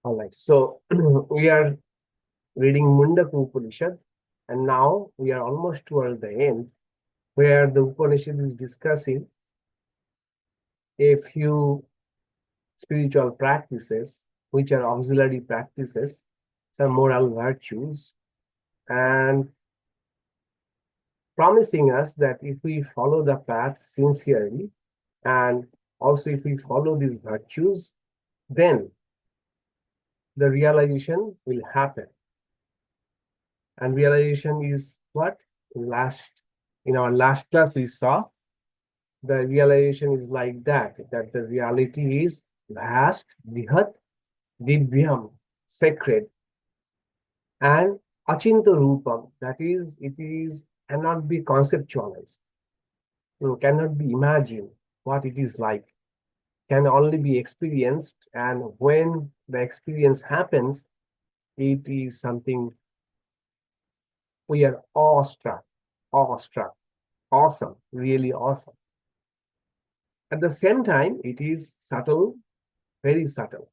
All right. So we are reading Mundaka Upanishad, and now we are almost toward the end, where the Upanishad is discussing a few spiritual practices, which are auxiliary practices, some moral virtues, and promising us that if we follow the path sincerely, and also if we follow these virtues, then the realization will happen. And realization is what? In our last class, we saw the realization is like that the reality is vast, vrihat, divyam, sacred, and achinta rupam. That is, it is cannot be conceptualized, cannot be imagined what it is like, can only be experienced. And when the experience happens, it is something we are awestruck, awesome, really awesome. At the same time, it is subtle, very subtle,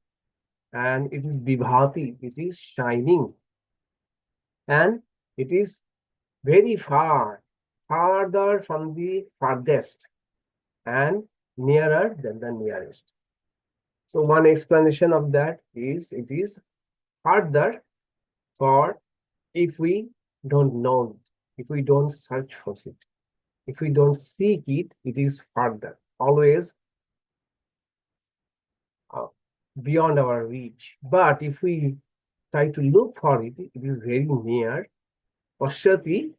and it is vibhati, it is shining, and it is very farther from the farthest, and nearer than the nearest. So one explanation of that is it is farther for if we don't know it, if we don't search for it, if we don't seek it, it is farther, always uh, beyond our reach. But if we try to look for it, it is very near. Paśyate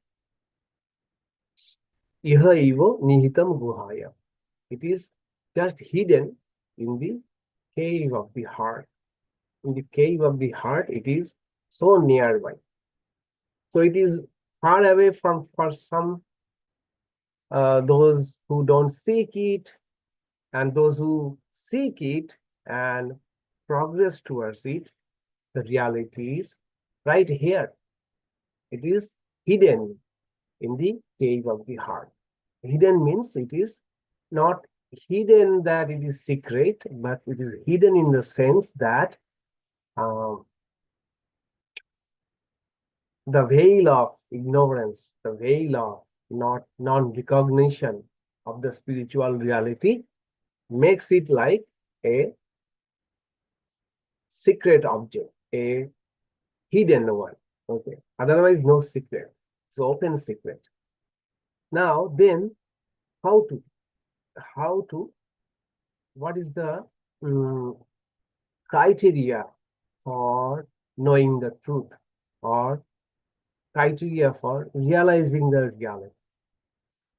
iha evo nihitam gṛhyate. It is just hidden in the cave of the heart. In the cave of the heart, it is so nearby. So it is far away from for some those who don't seek it, and those who seek it and progress towards it. The reality is right here. It is hidden in the cave of the heart. Hidden means it is not hidden that it is secret, but it is hidden in the sense that the veil of ignorance, the veil of non-recognition of the spiritual reality makes it like a secret object, a hidden one. Okay. Otherwise, no secret. It's open secret. Now, then, how to, what is the criteria for knowing the truth, or criteria for realizing the reality?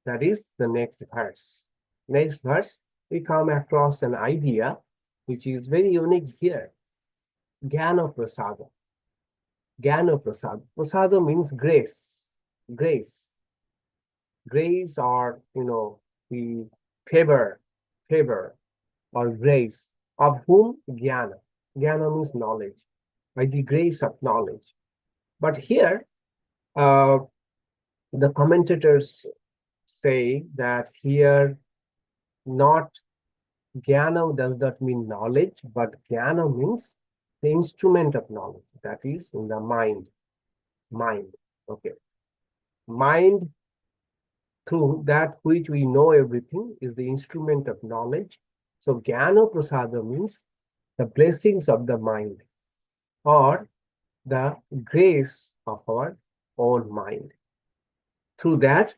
That is the next verse. Next verse, we come across an idea which is very unique here. Jñānaprasādena. Jñānaprasādena. Prasada means grace. Grace. Grace, or the favor or grace of whom? Jnana. Jnana means knowledge, by the grace of knowledge. But here, the commentators say that here, not jnana does not mean knowledge, but jnana means the instrument of knowledge, that is in the mind. Okay. Mind, through that which we know everything, is the instrument of knowledge. So jñānaprasādena means the blessings of the mind, or the grace of our own mind. Through that,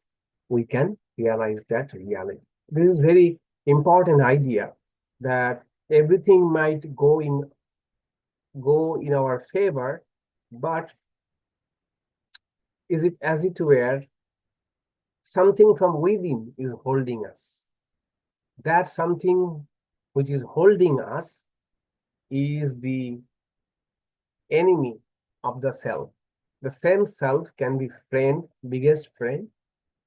we can realize that reality. This is very important idea, that everything might go in our favor, but is it as it were something from within is holding us? That something which is holding us is the enemy of the self. The same self can be friend, biggest friend,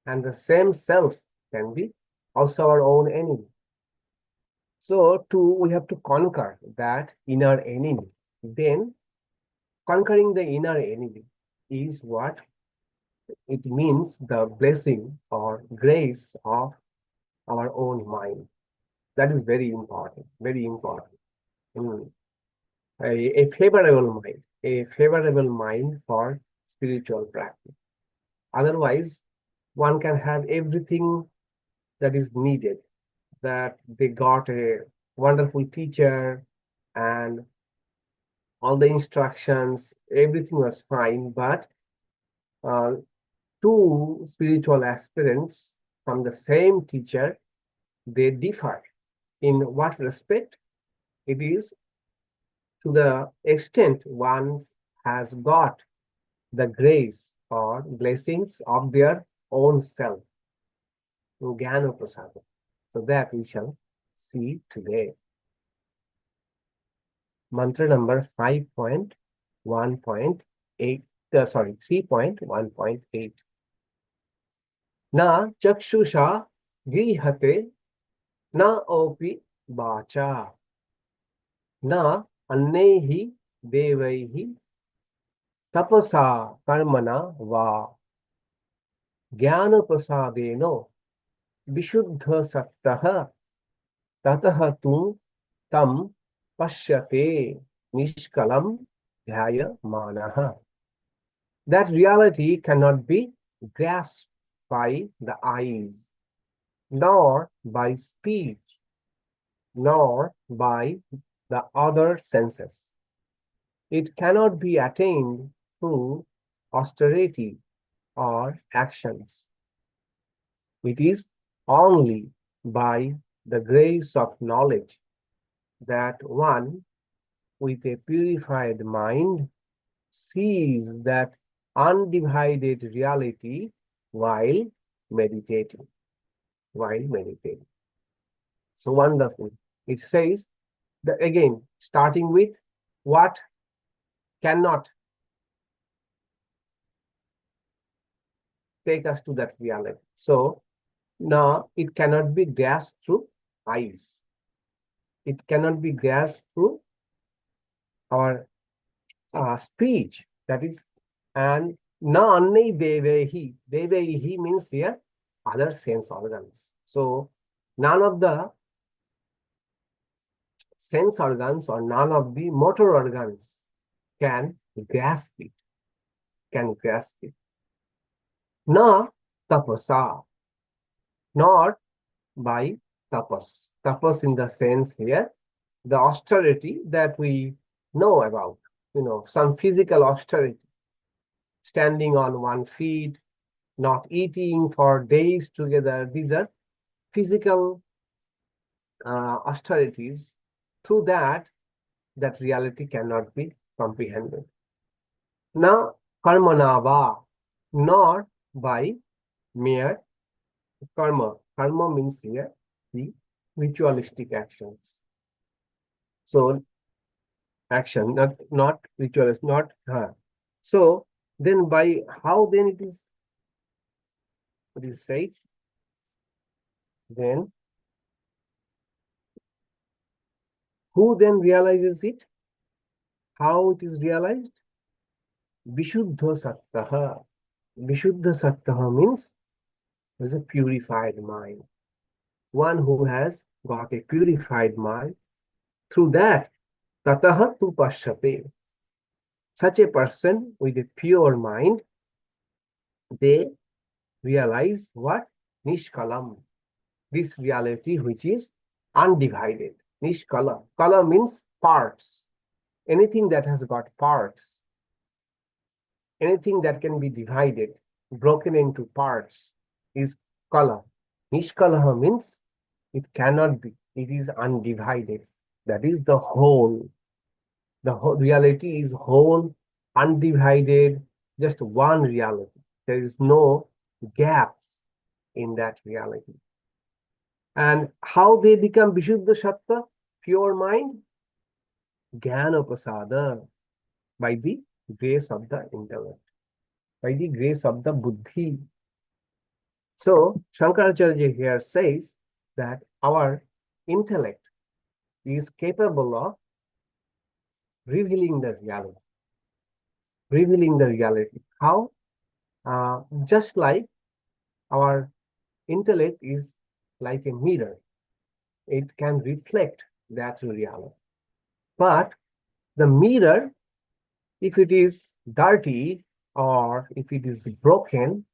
and the same self can be also our own enemy. So we have to conquer that inner enemy. Then conquering the inner enemy is what it means, the blessing or grace of our own mind. That is very important, very important. a favorable mind for spiritual practice. Otherwise, one can have everything that is needed, that they got a wonderful teacher and all the instructions, everything was fine, but uh, two spiritual aspirants from the same teacher, they differ. In what respect? It is to the extent one has got the grace or blessings of their own self, jñānaprasādena. So that we shall see today. Mantra number 5.1.8, 3.1.8. Na cakṣuṣā gṛhyate, na opi vācā, na anyaiḥ devaiḥ, tapasā karmaṇā vā, jñānaprasādena viśuddhasattvaḥ, tataḥ tam paśyate niṣkalaṃ dhyāyamānaḥ. That reality cannot be grasped by the eyes, nor by speech, nor by the other senses. It cannot be attained through austerity or actions. It is only by the grace of knowledge that one with a purified mind sees that undivided reality while meditating. So wonderful. It says that again, starting with what cannot take us to that reality. So now it cannot be grasped through eyes. It cannot be grasped through our speech. That is, and na anyaiḥ devaiḥ. Devaiḥ means here other sense organs. So none of the sense organs or none of the motor organs can grasp it. Na tapasā, nor by tapas. Tapas in the sense here, the austerity that we know about, some physical austerity, standing on one feet, not eating for days together. These are physical austerities. Through that reality cannot be comprehended. Na karmaṇā vā, nor by mere karma. Karma means here the ritualistic actions. So action, not ritualist, not her. So then by how then it is said? Then who then realizes it? How it is realized? Viśuddhasattvaḥ. Viśuddhasattvaḥ means there's a purified mind. One who has got a purified mind. Through that, tataḥ paśyate. Such a person with a pure mind, they realize what? Niṣkalaṃ. This reality which is undivided. Niṣkalaṃ. Kala means parts. Anything that has got parts, anything that can be divided, broken into parts, is kala. Niṣkalaṃ means it cannot be. It is undivided. That is the whole. The whole reality is whole, undivided, just one reality. There is no gaps in that reality. And how they become viśuddhasattvaḥ, pure mind? Jñānaprasādena, by the grace of the intellect, by the grace of the buddhi. So Shankaracharya here says that our intellect is capable of revealing the reality. How? Just like our intellect is like a mirror. It can reflect that reality. But The mirror, if it is dirty or if it is broken,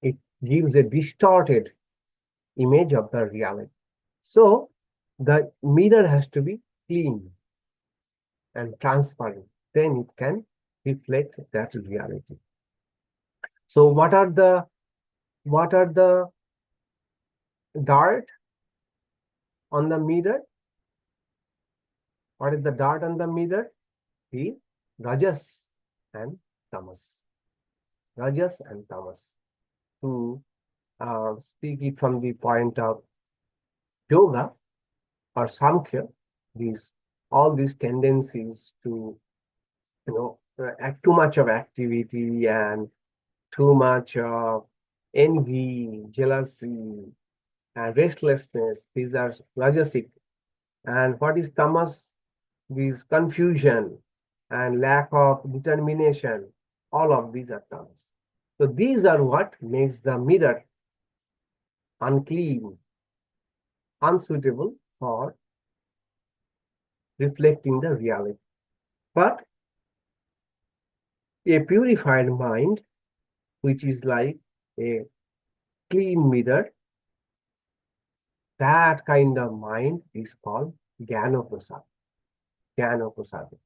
it gives a distorted image of the reality. So the mirror has to be clean and transparent. Then it can reflect that reality. So what are the dirt on the mirror? What is the dirt on the mirror? The rajas and tamas. Rajas and tamas. To speak it from the point of yoga or samkhya, all these tendencies to act too much of activity and too much of envy, jealousy, and restlessness, these are rajasic. And what is tamas? This confusion and lack of determination, all of these are tamas. So these are what makes the mirror unclean, unsuitable for reflecting the reality. But a purified mind, which is like a clean mirror, that kind of mind is called jñānaprasādena. Jñānaprasādena.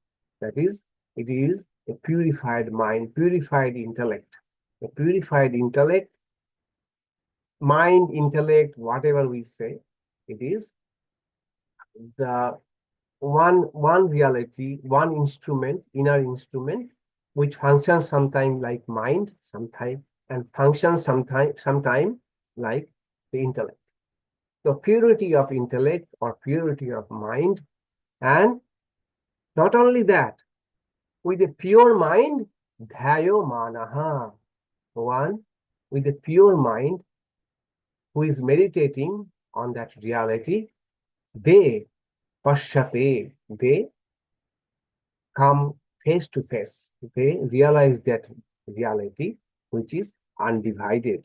That is, it is a purified mind, purified intellect. A purified intellect, mind, intellect, whatever we say, it is the one reality, one instrument, inner instrument, which functions sometimes like mind, sometimes, and functions sometime like the intellect. So purity of intellect or purity of mind, and not only that, with a pure mind, dhyāyamānaḥ, one with a pure mind who is meditating on that reality, they paśyate, they come face to face. They realize that reality, which is undivided.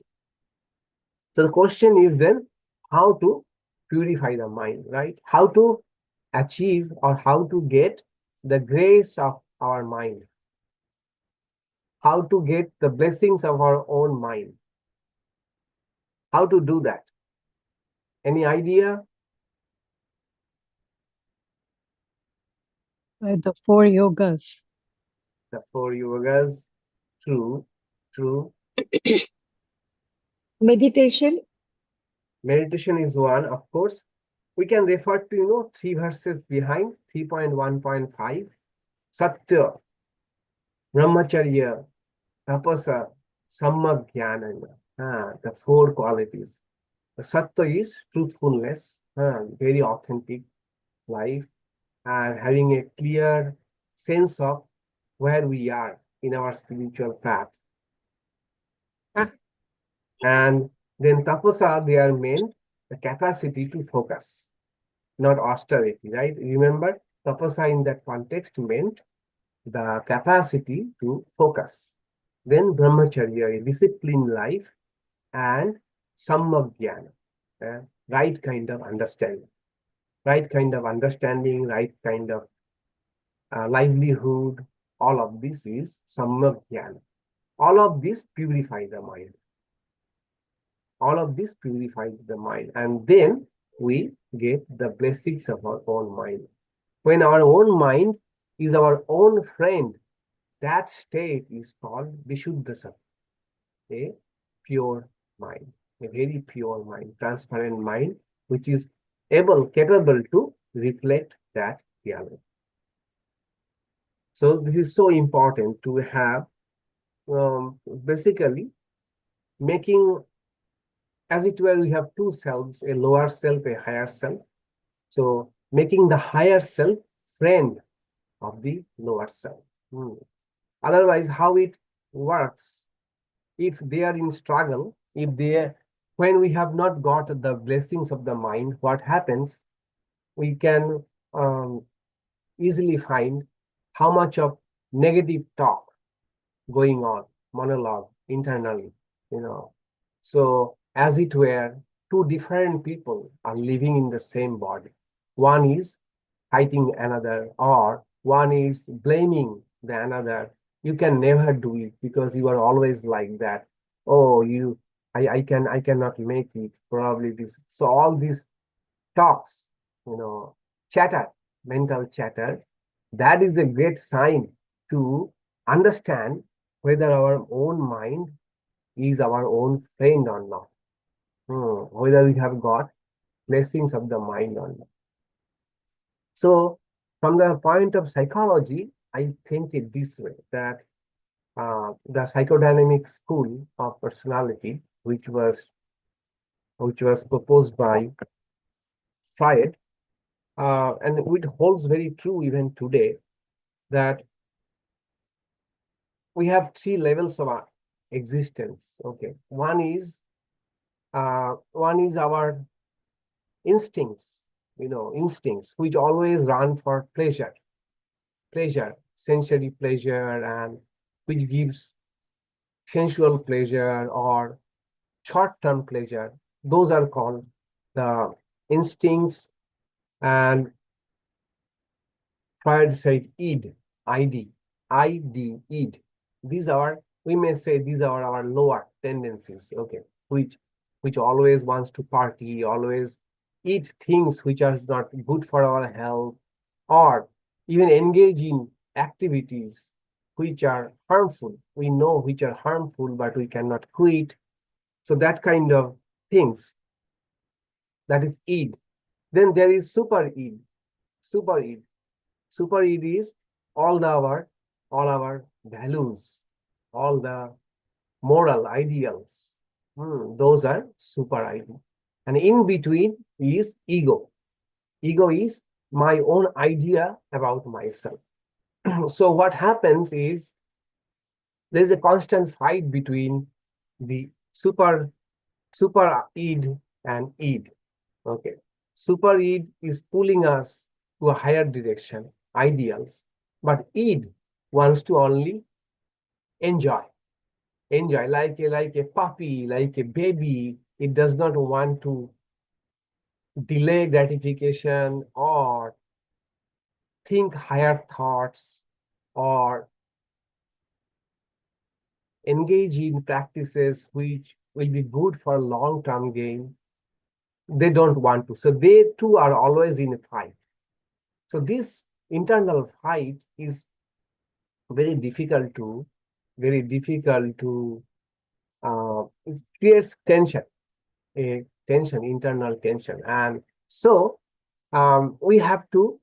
So the question is then, how to purify the mind, right? How to achieve or how to get the grace of our mind? How to get the blessings of our own mind? How to do that? Any idea? The 4 yogas. The 4 yogas. True, true. Meditation. Meditation is one, of course. We can refer to, 3 verses behind, 3.1.5. Satya, brahmacharya, tapasā, sammajñānana. The 4 qualities. The Satya is truthfulness, very authentic life, and having a clear sense of where we are in our spiritual path. And then tapasā, they are meant the capacity to focus, not austerity, right? Remember, tapasā in that context meant the capacity to focus. Then brahmacharya, a disciplined life, and sammajñāna, right kind of understanding. Right kind of understanding, right kind of livelihood, all of this is sammajñāna. All of this purify the mind. All of this purifies the mind, and then we get the blessings of our own mind. When our own mind is our own friend, that state is called viśuddhasattvaḥ, a pure mind, a very pure mind, transparent mind, which is capable to reflect that reality. So this is so important to have, basically making, as it were, we have 2 selves, a lower self, a higher self. So making the higher self friend of the lower self. Otherwise, how it works, if they are in struggle, when we have not got the blessings of the mind, what happens? We can easily find how much of negative talk going on, monologue internally, So as it were, 2 different people are living in the same body. One is fighting another, or one is blaming the another, you can never do it because you are always like that. Oh, I cannot make it. Probably this. So all these talks, chatter, mental chatter, that is a great sign to understand whether our own mind is our own friend or not. Whether we have got blessings of the mind or not. So, from the point of psychology, I think it this way that the psychodynamic school of personality, which was proposed by Freud, and it holds very true even today, that we have three levels of our existence. Okay, one is our instincts, instincts which always run for pleasure, sensory pleasure, and which gives sensual pleasure or short-term pleasure. Those are called the instincts, and Freud said id, id. These are, we may say, these are our lower tendencies, okay, which always wants to party, always eat things which are not good for our health, or even engage in activities which are harmful. We know which are harmful, but we cannot quit. So that kind of things, that is id. Then there is super id. Super id is all our values, all the moral ideals. Those are super id. And in between is ego. Ego is my own idea about myself. So what happens is there is a constant fight between the super id and id. Okay. Super id is pulling us to a higher direction, ideals, but id wants to only enjoy like a puppy, like a baby. It does not want to delay gratification or think higher thoughts or engage in practices which will be good for long-term gain. They don't want to. So they too are always in a fight. So this internal fight is very difficult to it creates tension, internal tension. And so we have to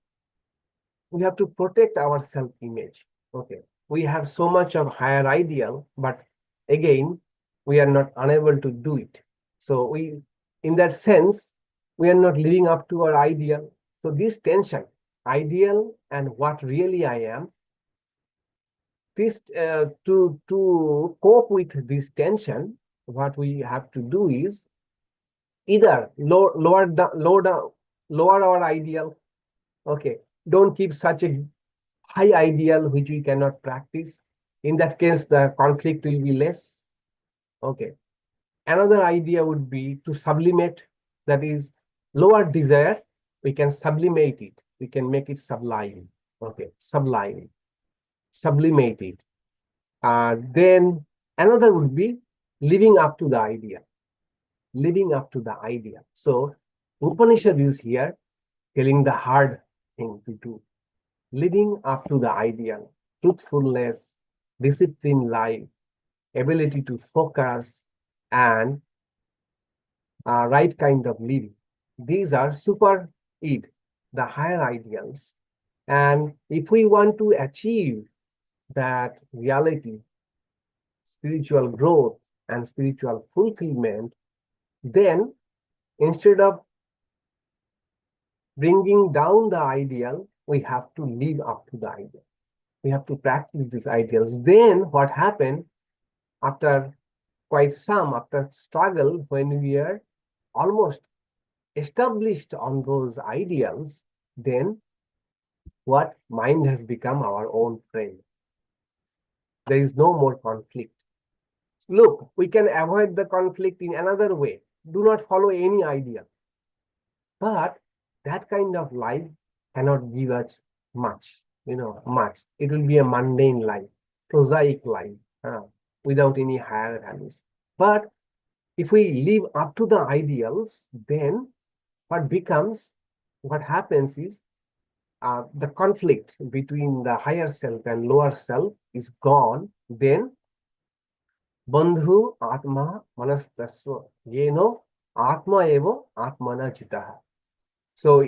protect our self-image. Okay, we have so much of higher ideal, but again, we are not unable to do it. So in that sense, we are not living up to our ideal. So this tension, ideal and what really I am, this to cope with this tension, what we have to do is either lower our ideal. Okay, don't keep such a high ideal which we cannot practice. In that case, the conflict will be less. Okay. Another idea would be to sublimate, that is, lower desire, we can sublimate it. We can make it sublime. Okay, sublimate it. Then another would be living up to the idea. So Upanishad is here telling the hard thing to do. Living up to the ideal, truthfulness, disciplined life, ability to focus, and right kind of living. These are super id, the higher ideals. And if we want to achieve that reality, spiritual growth, and spiritual fulfillment, then instead of bringing down the ideal, we have to live up to the ideal. We have to practice these ideals. Then what happened after after struggle, when we are almost established on those ideals, then what mind has become our own friend. There is no more conflict. Look, we can avoid the conflict in another way. Do not follow any ideal. But that kind of life cannot give us much. much. It will be a mundane life, prosaic life, without any higher values. But if we live up to the ideals, then what happens is the conflict between the higher self and lower self is gone. Then bandhu ātmā manastasva yeno ātmā eva ātmana cittaḥ. So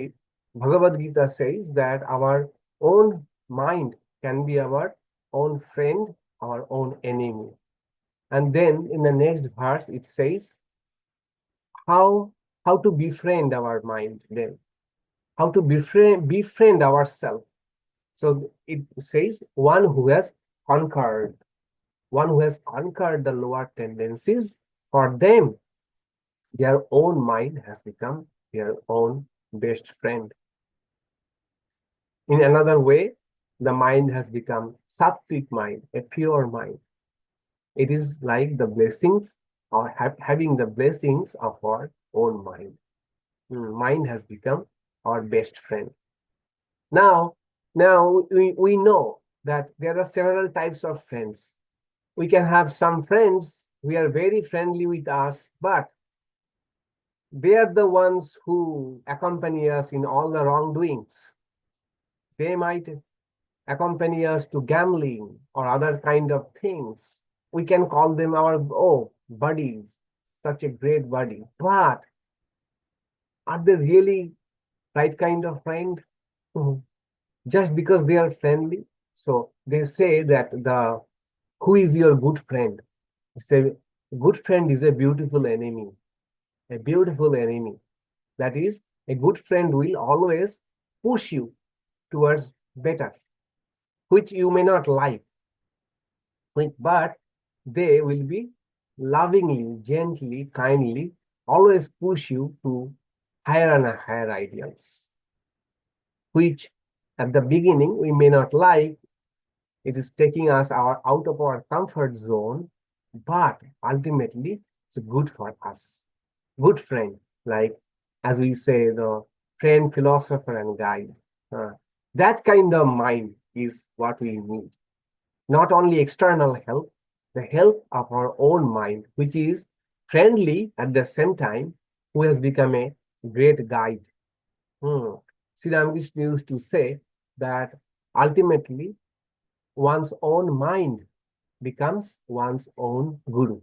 Bhagavad Gita says that our own mind can be our own friend, our own enemy. And then in the next verse it says how to befriend our mind then. How to befriend ourselves. So it says one who has conquered the lower tendencies, for them, their own mind has become their own best friend. In another way, the mind has become sattvic mind, a pure mind. It is like the blessings or having the blessings of our own mind. Mind has become our best friend. Now we know that there are several types of friends. We can have some friends who are very friendly with us, but they are the ones who accompany us in all the wrongdoings. They might accompany us to gambling or other kind of things. We can call them our buddies, such a great buddy. But are they really right kind of friend? Just because they are friendly? So they say that who is your good friend? They say good friend is a beautiful enemy. A beautiful enemy. That is, a good friend will always push you towards better, which you may not like. But they will be lovingly, gently, kindly, always push you to higher and higher ideals, which at the beginning we may not like. It is taking us out of our comfort zone, but ultimately it's good for us. Good friend, like as we say, the friend, philosopher, and guide. That kind of mind is what we need. Not only external help, the help of our own mind, which is friendly at the same time, who has become a great guide. Sri Ramakrishna used to say that ultimately one's own mind becomes one's own guru.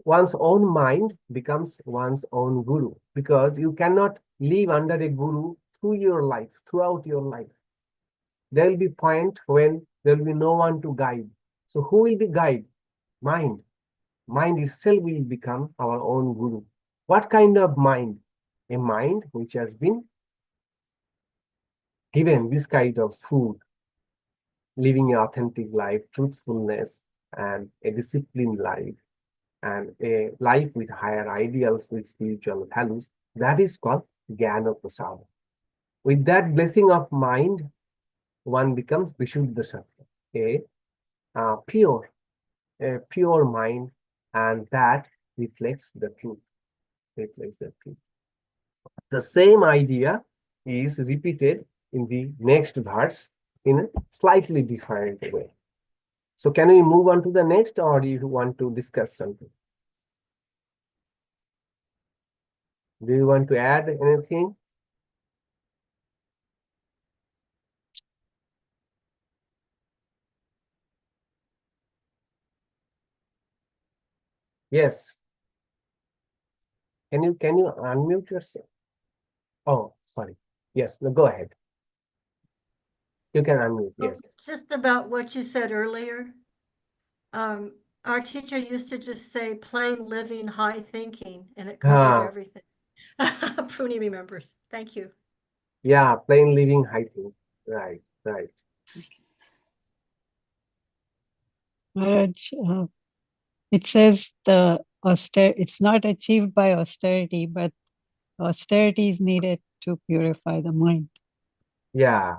One's own mind becomes one's own guru, because you cannot live under a guru throughout your life. There will be a point when there will be no one to guide. So who will be guide? Mind. Mind itself will become our own guru. What kind of mind? A mind which has been given this kind of food, living an authentic life, truthfulness, and a disciplined life, and a life with higher ideals, with spiritual values. That is called jñānaprasādena. With that blessing of mind, one becomes viśuddhasattvaḥ, a pure mind, and that reflects the truth. The same idea is repeated in the next verse in a slightly different way. So can we move on to the next, or do you want to discuss something? Do you want to add anything? Yes. Can you unmute yourself? Oh, sorry. Yes, no, go ahead. You can unmute, yes. Just about what you said earlier. Our teacher used to just say plain living, high thinking, and it covered everything. Puni remembers. Thank you. Yeah, plain living, high thinking. Right. Maharaj, it says it's not achieved by austerity, but austerity is needed to purify the mind. Yeah,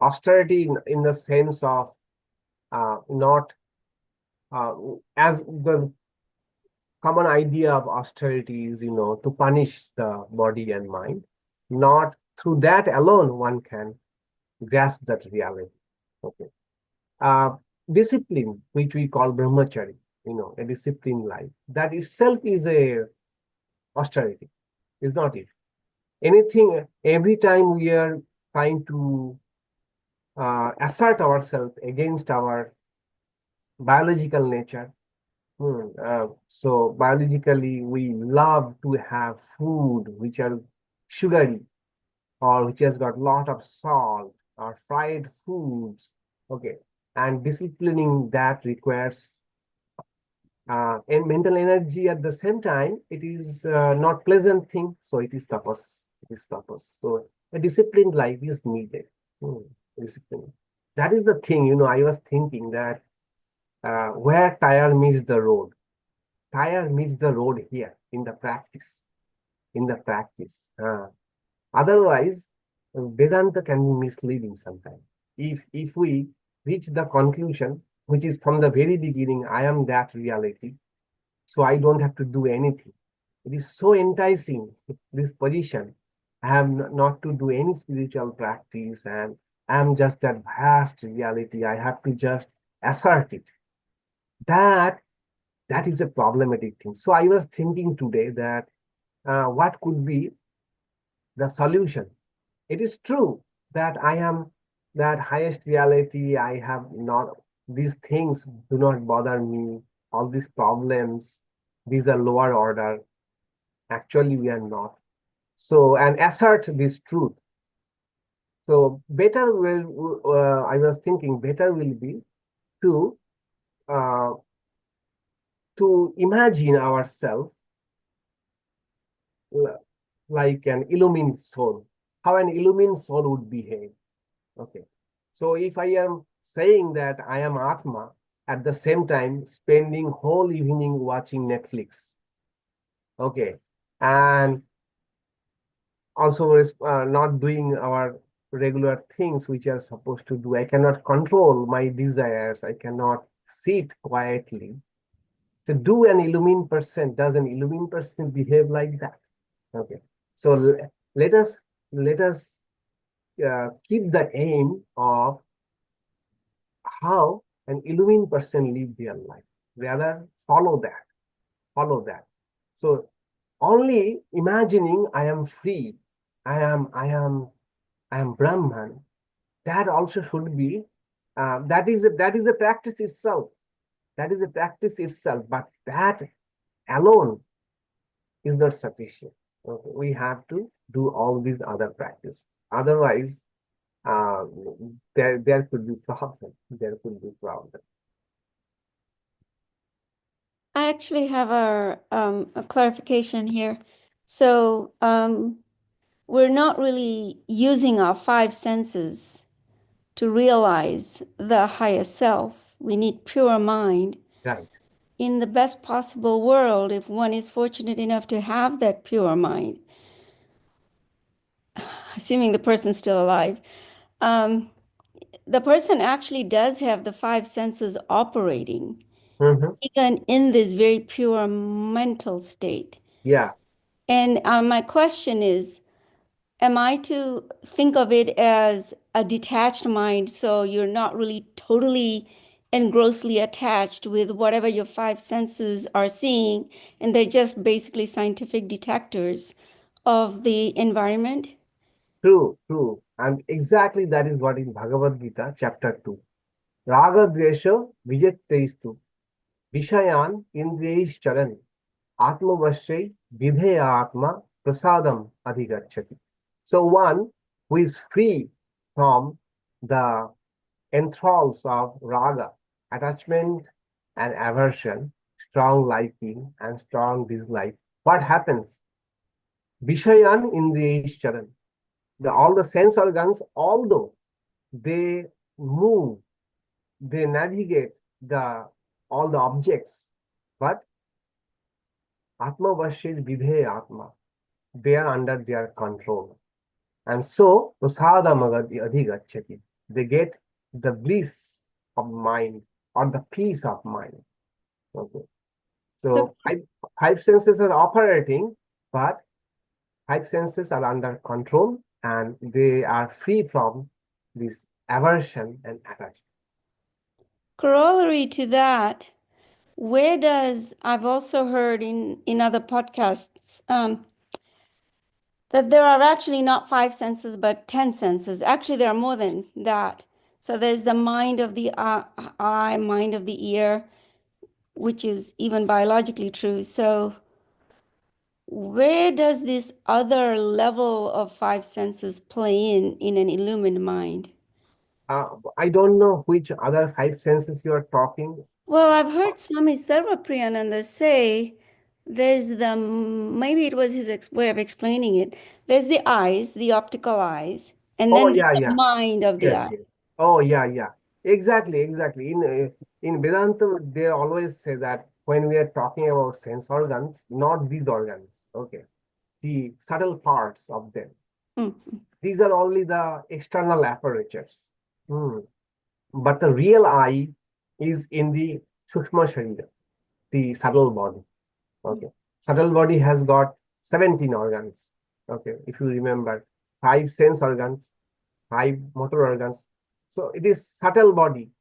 austerity in the sense of not as the common idea of austerity is, to punish the body and mind. Not through that alone one can grasp that reality. Okay. Discipline, which we call brahmachari, a disciplined life, that itself is a austerity, is not it? Anything, every time we are trying to assert ourselves against our biological nature. So biologically, we love to have food which are sugary or which has got a lot of salt or fried foods. Okay. And disciplining that requires and mental energy at the same time. It is not pleasant thing. So it is tapas. It is tapas. So a disciplined life is needed. Discipline. That is the thing, I was thinking that where tire meets the road. Tire meets the road here in the practice. Otherwise, Vedanta can be misleading sometimes. If we reach the conclusion, which is from the very beginning, I am that reality, so I don't have to do anything. It is so enticing, this position. I have not to do any spiritual practice, and I am just that vast reality. I have to just assert it. That is a problematic thing. So I was thinking today that what could be the solution? It is true that I am that highest reality. I have not, these things do not bother me. All these problems, these are lower order. Actually, we are not. So, and assert this truth. So better will, I was thinking better will be to imagine ourselves like an illumined soul, how an illumined soul would behave. Okay. So if I am saying that I am Atma, at the same time spending whole evening watching Netflix, okay, and also not doing our regular things which are supposed to do, I cannot control my desires, I cannot sit quietly. So does an illumined person behave like that? Okay. So let us keep the aim of how an illumined person live their life. Rather follow that. So only imagining I am free, I am Brahman. That also should be that is a practice itself. That is a practice itself, but that alone is not sufficient. Okay. We have to do all these other practice. Otherwise, there could be problem. There could be problem. I actually have a clarification here. So we're not really using our five senses to realize the higher self. We need pure mind. Right. In the best possible world, if one is fortunate enough to have that pure mind, assuming the person's still alive, the person actually does have the five senses operating, even in this very pure mental state. Yeah. And my question is, am I to think of it as a detached mind, so you're not really totally and grossly attached with whatever your five senses are seeing, and they're just basically scientific detectors of the environment? True. And exactly that is what in Bhagavad Gita, chapter 2. Raga dvesha vijattaistu vishayan indriyaiश्चरन् aṭmavasya vidheya ātmā prasadam adhigacchati. So one who is free from the enthralls of raga, attachment and aversion, strong liking and strong dislike, what happens? Vishayan indriyaiश्चरन्. All the sense organs, although they move, they navigate all the objects, but Atmavasya vidheya ātmā, they are under their control. And so, prasadam adhigacchati, they get the bliss of mind or the peace of mind. Okay. So five senses are operating, but five senses are under control and they are free from this aversion and attachment. Corollary to that, where does, I've also heard in other podcasts, that there are actually not 5 senses, but 10 senses. Actually, there are more than that. So there's the mind of the eye, mind of the ear, which is even biologically true. So where does this other level of 5 senses play in an illumined mind? I don't know which other 5 senses you are talking. Well, I've heard Swami Sarvapriyananda say there's the, maybe it was his way of explaining it. There's the eyes, the optical eyes, and Oh, then yeah, the yeah. mind of the Yes, eye. yes. Oh, yeah, yeah. Exactly, exactly. In Vedanta, they always say that when we are talking about sense organs, not these organs, okay, the subtle parts of them. Mhm. These are only the external apertures. But the real eye is in the sukshma sharira, the subtle body. Okay, subtle body has got 17 organs. Okay, if you remember, 5 sense organs, 5 motor organs. So it is subtle body.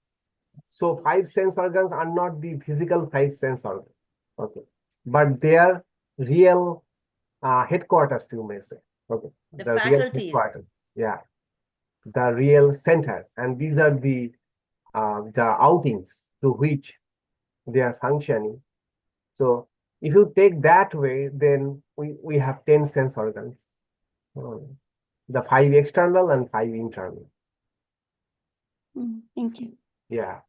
So 5 sense organs are not the physical 5 sense organs. Okay, but they are real headquarters, you may say. Okay, The real faculties. headquarters. Yeah, the real center, and these are the outings through which they are functioning. So if you take that way, then we have 10 sense organs. The 5 external and 5 internal. Thank you. Yeah.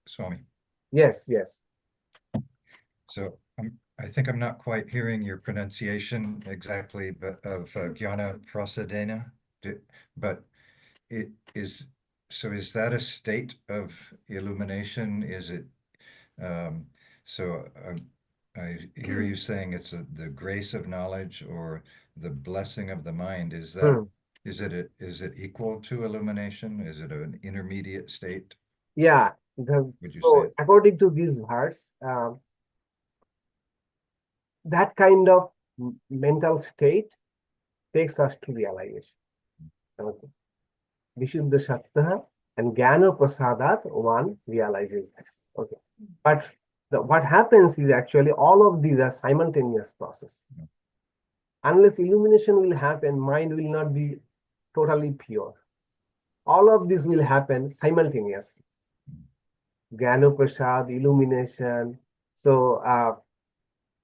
Swami. Yes, yes. So I think I'm not quite hearing your pronunciation exactly, but of jñānaprasādena. But it is, so is that a state of illumination? Is it, so I hear you saying it's the grace of knowledge or the blessing of the mind. Is that, is it equal to illumination? Is it an intermediate state? Yeah. Would you So say? according to these words, that kind of mental state takes us to realization. Okay. Viśuddhasattvaḥ and jñānaprasādena, one realizes this. Okay. But what happens is actually all of these are simultaneous process. Unless illumination will happen, mind will not be totally pure. All of this will happen simultaneously. Jñānaprasādena, illumination. So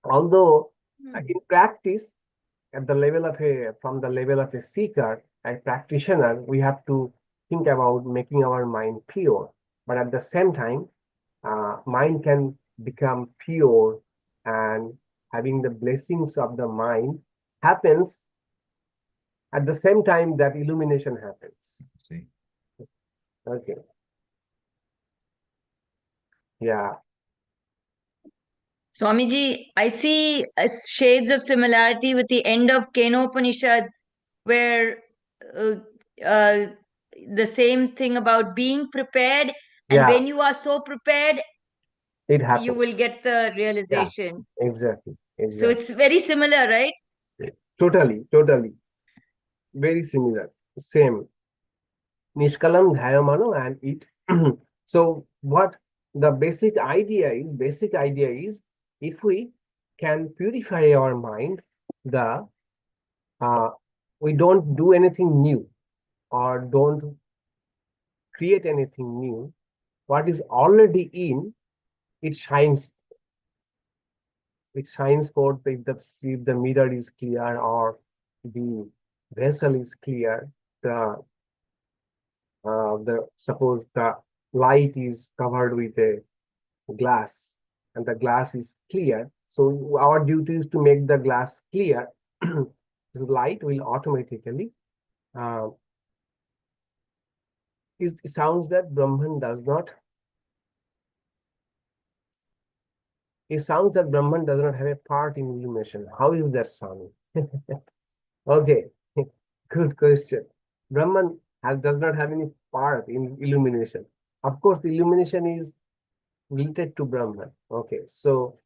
although in practice, at the level of from the level of a seeker, a practitioner, we have to think about making our mind pure. But at the same time, mind can become pure, and having the blessings of the mind happens at the same time that illumination happens. See. Okay. Yeah. Swamiji, I see shades of similarity with the end of Upanishad, where the same thing about being prepared, and Yeah. when you are so prepared, It happens. you will get the realization. Yeah, exactly. So it's very similar, right? Totally, totally. Very similar. Same. Niṣkalaṃ, dhyāyamānaḥ, and it. So what the basic idea is, if we can purify our mind, we don't do anything new or don't create anything new. What is already in, it shines. It shines forth if the mirror is clear or the vessel is clear. Suppose the light is covered with a glass and the glass is clear. So our duty is to make the glass clear. The light will automatically. It sounds that Brahman does not. It sounds that Brahman does not have a part in illumination. How is that sounding? Okay, good question. Brahman does not have any part in illumination. Of course, the illumination is related to Brahman. Okay, so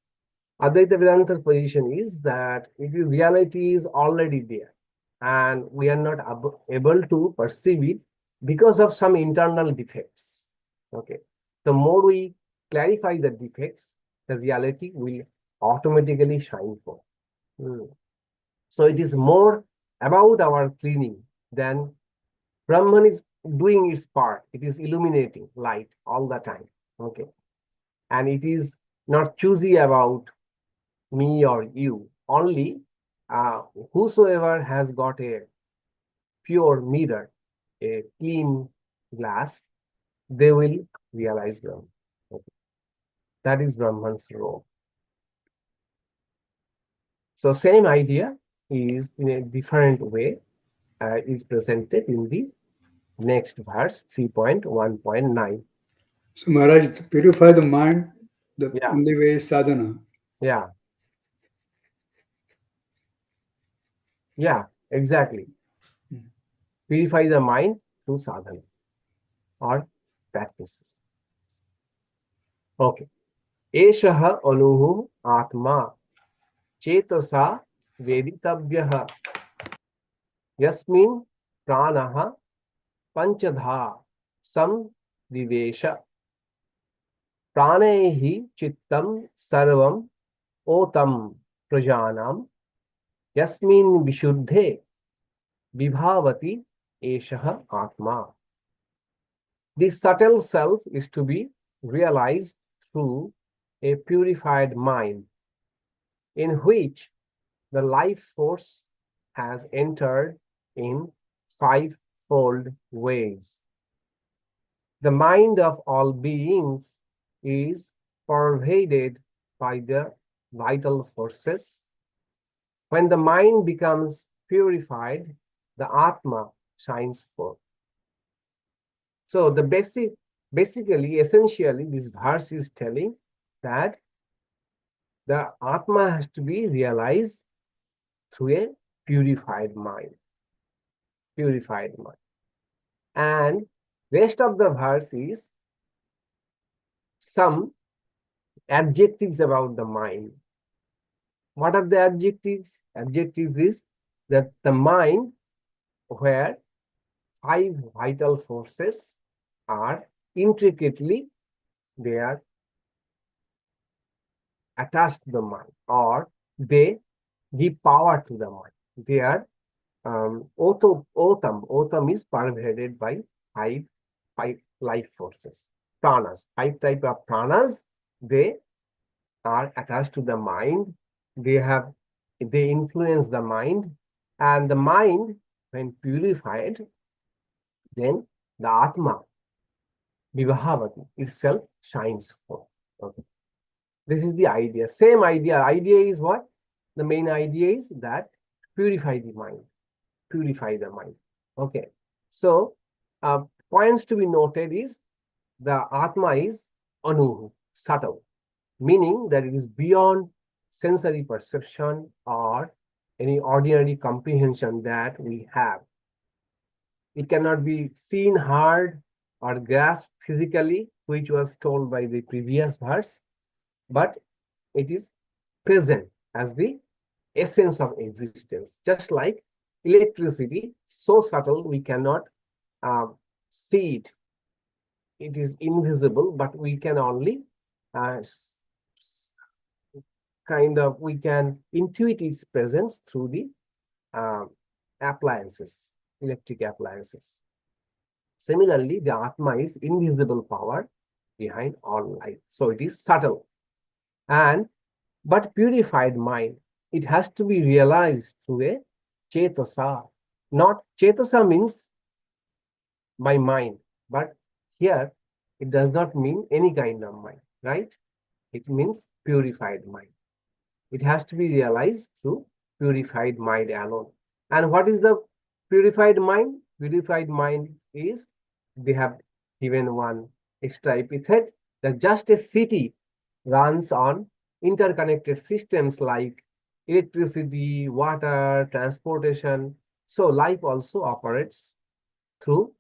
Advaita Vedanta's position is that reality is already there, and we are not able to perceive it because of some internal defects. Okay. The more we clarify the defects, the reality will automatically shine forth. So it is more about our cleaning than Brahman is doing its part. It is illuminating light all the time. Okay. And it is not choosy about me or you. Only whosoever has got a pure mirror, a clean glass, they will realize Brahman. Okay. That is Brahman's role. So same idea is in a different way is presented in the next verse 3.1.9. So Maharaj, to purify the mind, the Yeah. only way is sadhana. Yeah. Yeah, exactly. Purify the mind through sadhana or practices. Okay. eṣaḥ aṇuḥ ātmā cetasā veditavyaḥ yasmin prāṇaḥ pañcadhā saṃviveśa prāṇaiḥ cittaṃ sarvam otaṃ prajānāṃ yasmin viśuddhe vibhavati eṣaḥ ātmā. This subtle self is to be realized through a purified mind, in which the life force has entered in fivefold ways. The mind of all beings is pervaded by the vital forces. When the mind becomes purified, the ātmā shines forth. So the basically, essentially, this verse is telling that the ātmā has to be realized through a purified mind. Purified mind. And rest of the verse is some adjectives about the mind. What are the adjectives? Adjectives is that the mind where five vital forces are intricately, they are attached to the mind, or they give power to the mind. They are otaṃ is pervaded by five life forces. Prāṇas, five type of prāṇas, they are attached to the mind. They influence the mind, and the mind, when purified, then the ātmā vibhavati itself shines forth. Okay. This is the idea. Same idea. Idea is what? The main idea is that purify the mind. Purify the mind. Okay. So points to be noted is the ātmā is aṇuḥ, subtle, meaning that it is beyond sensory perception or any ordinary comprehension that we have. It cannot be seen, heard, or grasped physically, which was told by the previous verse, but it is present as the essence of existence. Just like electricity, so subtle we cannot see it. It is invisible, but we can only we can intuit its presence through the appliances, electric appliances. Similarly, the ātmā is invisible power behind all life. So it is subtle. But purified mind, it has to be realized through a cetasā. Not cetasā means by mind, but here it does not mean any kind of mind, right? It means purified mind. It has to be realized through purified mind alone. And what is the purified mind? Purified mind is, they have given one extra epithet, that just a city runs on interconnected systems like electricity, water, transportation. So life also operates through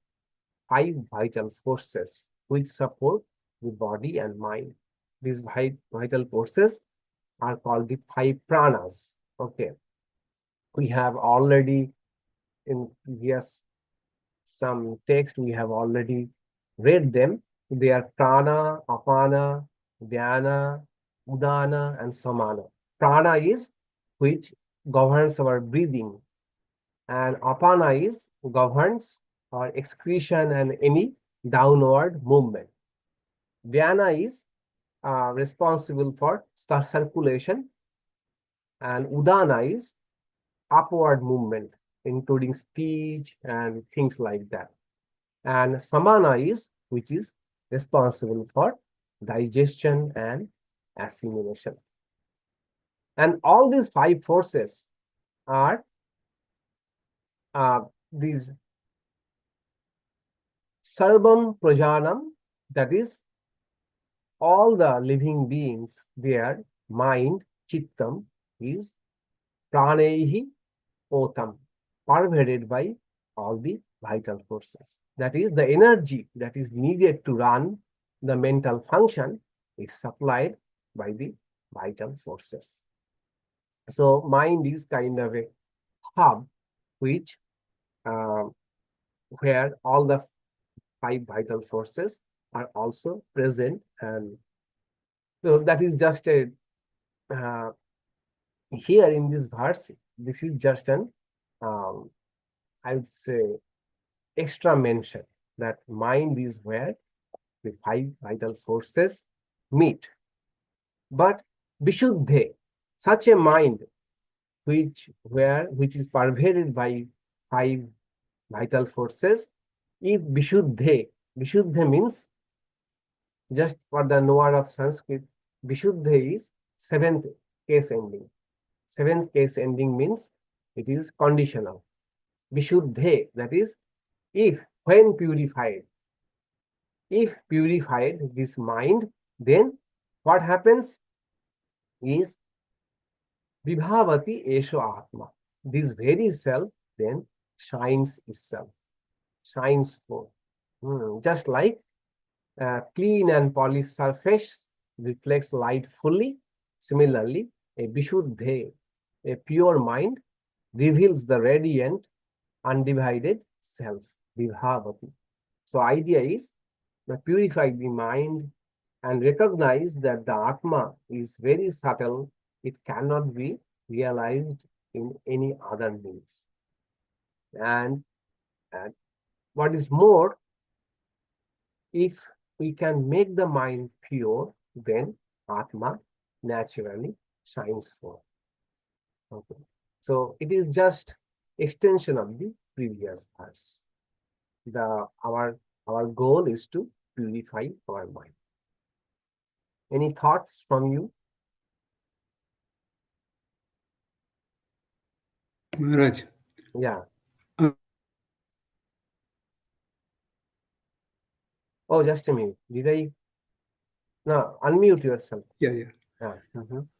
five vital forces which support the body and mind. These vital forces are called the 5 prāṇas. Okay. We have already in previous some text, we have already read them. They are prāṇa, apāna, dhyāna, udāna, and samāna. Prāṇa is which governs our breathing, and apāna is governs our excretion and any downward movement. Dhyāna is responsible for circulation, and udāna is upward movement, including speech and things like that. And samāna is which is responsible for digestion and assimilation. And all these 5 forces are these sarvam prajānāṃ, that is all the living beings, their mind, cittaṃ, is prāṇaiḥ, otaṃ, pervaded by all the vital forces. That is, the energy that is needed to run the mental function is supplied by the vital forces. So mind is kind of a hub which where all the 5 vital forces are also present, and so that is just a here in this verse, this is just an I would say extra mention that mind is where the 5 vital forces meet. But viśuddhe, such a mind which is pervaded by 5 vital forces, if viśuddhe means, just for the knower of Sanskrit, viśuddhe is 7th case ending. 7th case ending means it is conditional. Viśuddhe, that is, if, when purified, this mind, then what happens is vibhavati eṣaḥ ātmā. This very self then shines itself, shines forth. Just like a clean and polished surface reflects light fully, similarly, a viśuddhe, a pure mind, reveals the radiant, undivided self, vibhavati. So idea is to purify the mind and recognize that the aṭmā is very subtle. It cannot be realized in any other means. And what is more, if we can make the mind pure, then aṭmā naturally shines forth. Okay. So it is just extension of the previous verse. Our goal is to purify our mind. Any thoughts from you? Maharaj. Yeah. Uh, Oh, just a minute. Did I? No, unmute yourself. Yeah. Yeah.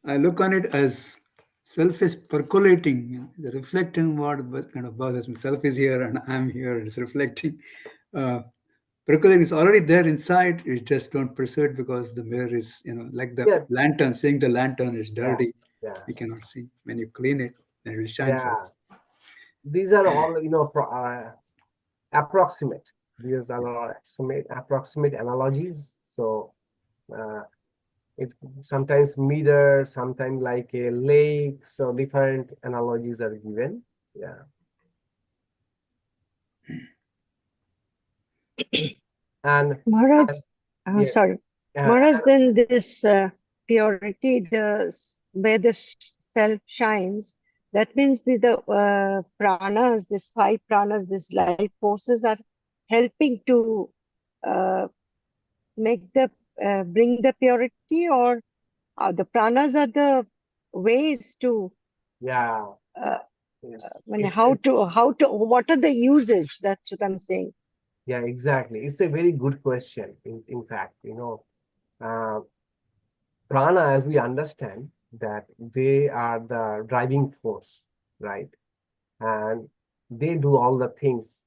I look on it as self is percolating, the reflecting word but kind of bothers me. Self is here and I'm here, it's reflecting. Percolating is already there inside, you just don't pursue it because the mirror is, like the lantern, saying the lantern is dirty. Yeah. You cannot see. When you clean it, then it will shine forth. These are all, approximate. These are all approximate analogies. So it sometimes mirror, sometimes like a lake. So different analogies are given. Yeah. And Maharaj, sorry. Maharaj, then this purity, where the self shines, that means the prāṇas, this 5 prāṇas, this life forces are helping to bring the purity, or the prāṇas are the ways to what are the uses? That's what I'm saying. Yeah, exactly. It's a very good question. In fact, prana, as we understand, that they are the driving force, right? And they do all the things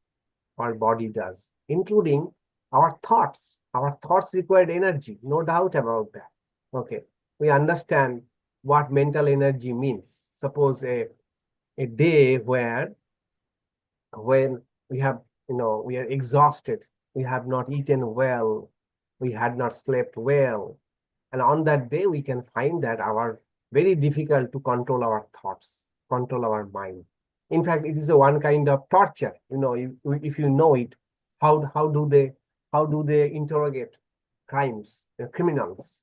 our body does, including our thoughts. Our thoughts require energy, no doubt about that. Okay, we understand what mental energy means. Suppose a day when we have, we are exhausted, we have not eaten well, we had not slept well. And on that day, we can find that very difficult to control our thoughts, control our mind. In fact, it is a one kind of torture. If you know it, how do they interrogate criminals?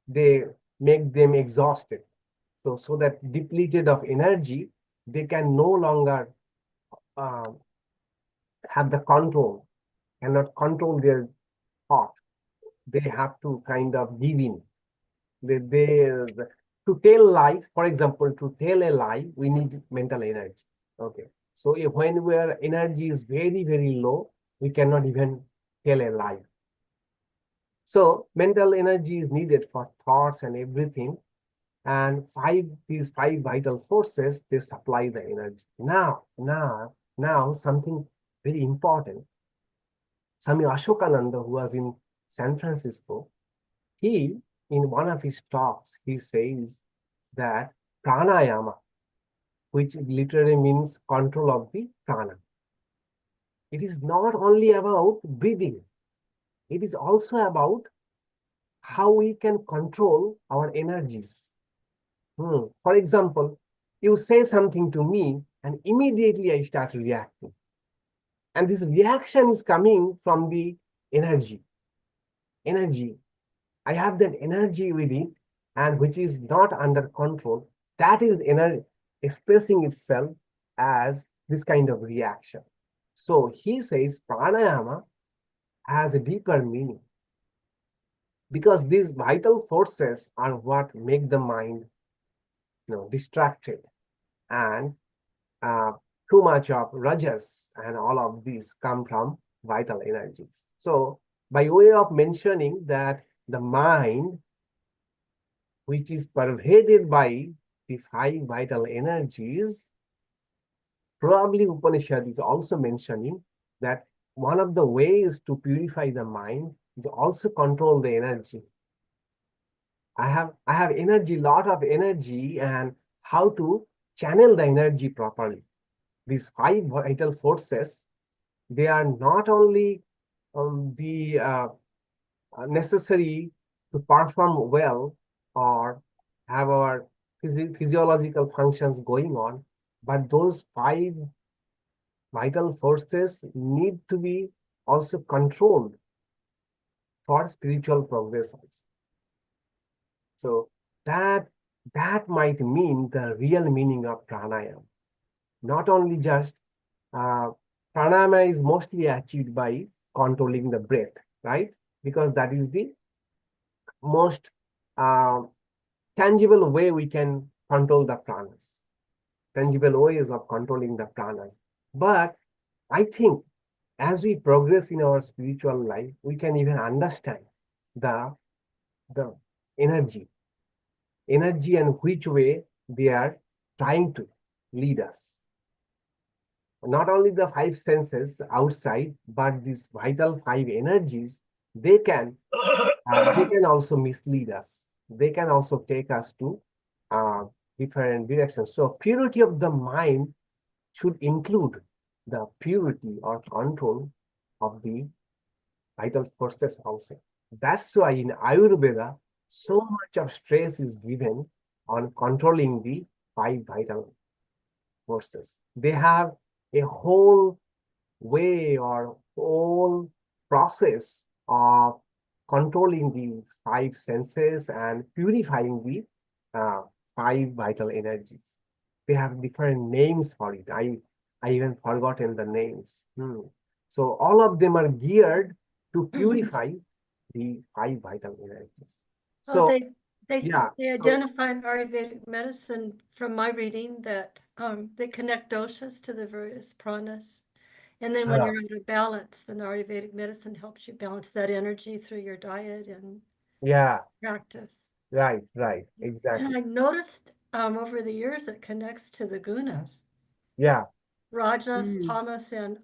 They make them exhausted. So that depleted of energy, they can no longer have the control, cannot control their thought. They have to kind of give in. To tell lies, for example, to tell a lie, we need mental energy. Okay. So when our energy is very, very low, we cannot even tell a lie. So mental energy is needed for thoughts and everything. And these five vital forces, they supply the energy. Now something very important. Swami Ashokananda, who was in San Francisco, in one of his talks, he says that pranayama, which literally means control of the prana, it is not only about breathing, it is also about how we can control our energies. For example, you say something to me and immediately I start reacting. And this reaction is coming from the energy. I have that energy within, and which is not under control. That is energy expressing itself as this kind of reaction. So he says pranayama has a deeper meaning, because these vital forces are what make the mind distracted, and too much of rajas and all of these come from vital energies. So by way of mentioning that the mind, which is pervaded by the five vital energies, probably Upanishad is also mentioning that one of the ways to purify the mind is also control the energy. I have energy, lot of energy, and how to channel the energy properly. These five vital forces, they are not only necessary to perform well or have our physiological functions going on, but those five vital forces need to be also controlled for spiritual progress also. So that might mean the real meaning of pranayama. Not only just pranayama is mostly achieved by controlling the breath, right? Because that is the most tangible way we can control the pranas, tangible ways of controlling the pranas. But I think as we progress in our spiritual life, we can even understand the energy and which way they are trying to lead us. Not only the five senses outside, but these vital five energies, they can also mislead us. They can also take us to different directions. So purity of the mind should include the purity or control of the vital forces also. That's why in Ayurveda, so much of stress is given on controlling the five vital forces. They have a whole way or whole process of controlling the five senses and purifying the five vital energies. They have different names for it. I even forgotten the names. So all of them are geared to purify the five vital energies. So they identify in Ayurvedic medicine, from my reading, that they connect doshas to the various pranas. And then when you're out of balance, then Ayurvedic medicine helps you balance that energy through your diet and practice. Right, exactly. And I noticed over the years it connects to the gunas. Yeah. Rajas, tamas, and